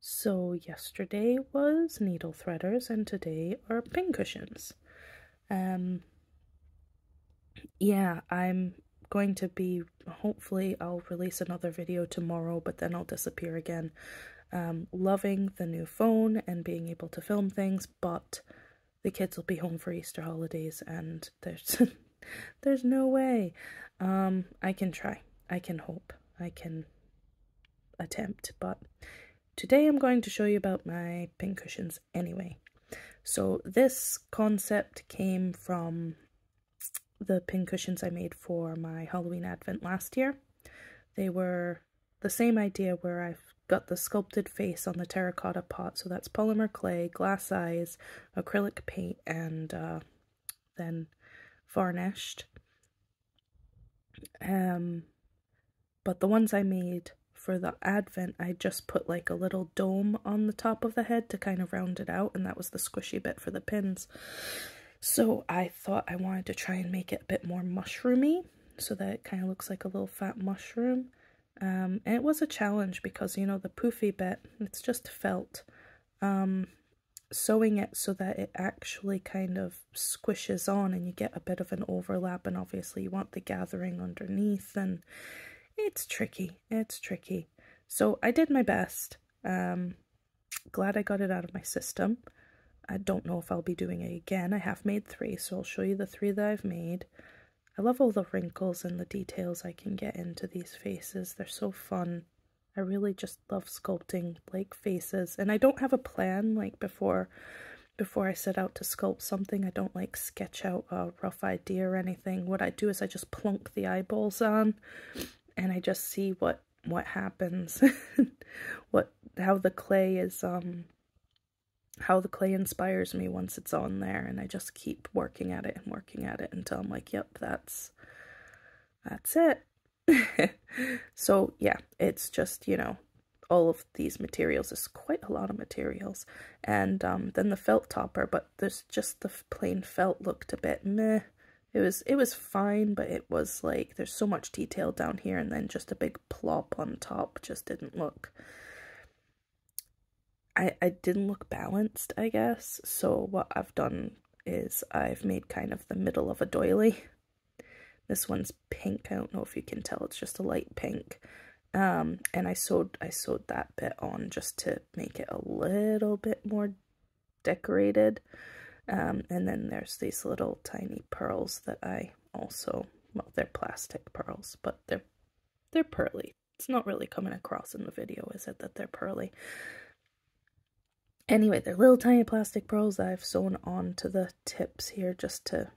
So yesterday was needle threaders and today are pincushions. Yeah, I'm going to be, hopefully I'll release another video tomorrow, but then I'll disappear again. Loving the new phone and being able to film things, but the kids will be home for Easter holidays and there's no way. I can try, I can hope, I can attempt, but today I'm going to show you about my pincushions anyway. So this concept came from the pincushions I made for my Halloween Advent last year. They were the same idea where I've got the sculpted face on the terracotta pot, so that's polymer clay, glass eyes, acrylic paint, and then varnished. But the ones I made for the Advent, I just put like a little dome on the top of the head to kind of round it out, and that was the squishy bit for the pins. So I thought I wanted to try and make it a bit more mushroomy, so that it kind of looks like a little fat mushroom. And it was a challenge because, you know, the poofy bit, it's just felt. Sewing it so that it actually kind of squishes on and you get a bit of an overlap, and obviously you want the gathering underneath, and it's tricky, it's tricky. So I did my best. Glad I got it out of my system. I don't know if I'll be doing it again. I have made 3, so I'll show you the 3 that I've made. I love all the wrinkles and the details I can get into these faces. They're so fun. I really just love sculpting like faces, and I don't have a plan like before I set out to sculpt something. I don't like sketch out a rough idea or anything. What I do is I just plunk the eyeballs on and I just see what happens. How the clay is how the clay inspires me once it's on there, and I just keep working at it until I'm like, yep, that's it. So yeah, it's just, you know, all of these materials is quite a lot of materials, and then the felt topper, but there's just the plain felt looked a bit meh. It was fine, but it was like there's so much detail down here, and then just a big plop on top just didn't look. I didn't look balanced, I guess. So what I've done is I've made kind of the middle of a doily. This one's pink. I don't know if you can tell, it's just a light pink. And I sewed that bit on just to make it a little bit more decorated. And then there's these little tiny pearls that I also, well, they're plastic pearls, but they're pearly. It's not really coming across in the video, is it, that they're pearly? Anyway, they're little tiny plastic pearls that I've sewn onto the tips here just to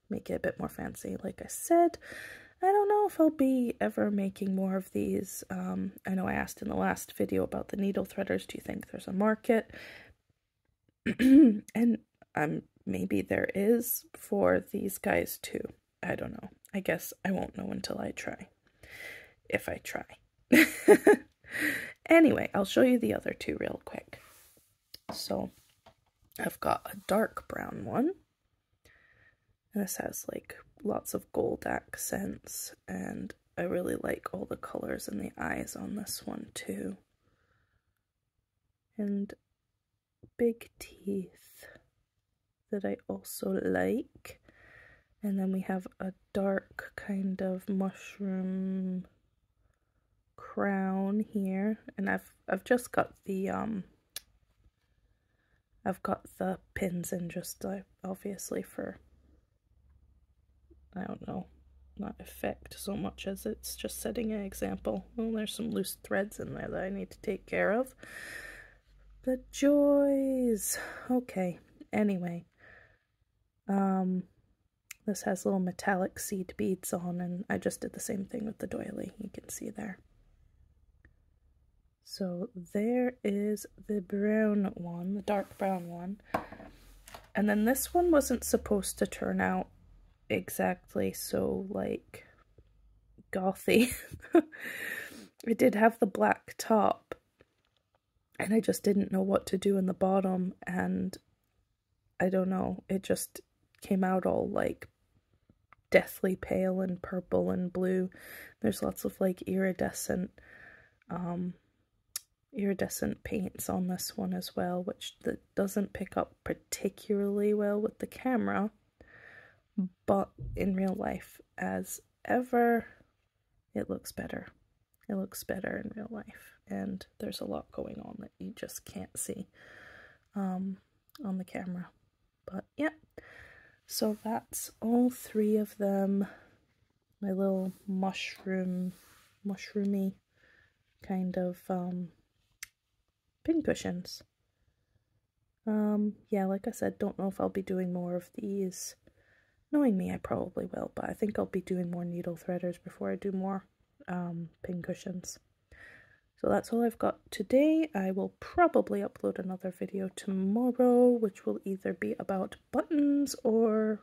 make it a bit more fancy. Like I said, I don't know if I'll be ever making more of these. I know I asked in the last video about the needle threaders, do you think there's a market? And maybe there is for these guys too. I don't know. I guess I won't know until I try. If I try. Anyway, I'll show you the other 2 real quick. So I've got a dark brown one. And this has like lots of gold accents, and I really like all the colors in the eyes on this one too. And big teeth that I also like. And then we have a dark kind of mushroom crown here, and I've just got the pins in just obviously for, I don't know, not effect so much as it's just setting an example. Oh, there's some loose threads in there that I need to take care of. The joys! Okay, anyway. This has little metallic seed beads on, and I just did the same thing with the doily, you can see there. So there is the brown one, the dark brown one. And then this one wasn't supposed to turn out exactly so like gothy. It did have the black top, and I just didn't know what to do in the bottom, and I don't know, it just came out all like deathly pale and purple and blue. There's lots of like iridescent iridescent paints on this one as well, which doesn't pick up particularly well with the camera, but in real life, as ever, it looks better. It looks better in real life, and there's a lot going on that you just can't see on the camera. But yeah, so that's all three of them. My little mushroomy kind of pincushions. Yeah, like I said, don't know if I'll be doing more of these. Knowing me, I probably will, but I think I'll be doing more needle threaders before I do more pincushions. So that's all I've got today. I will probably upload another video tomorrow, which will either be about buttons or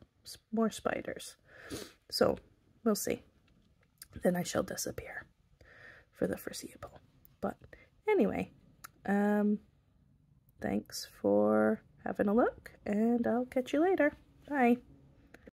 more spiders. So we'll see. Then I shall disappear for the foreseeable. But anyway, thanks for having a look, and I'll catch you later. Bye.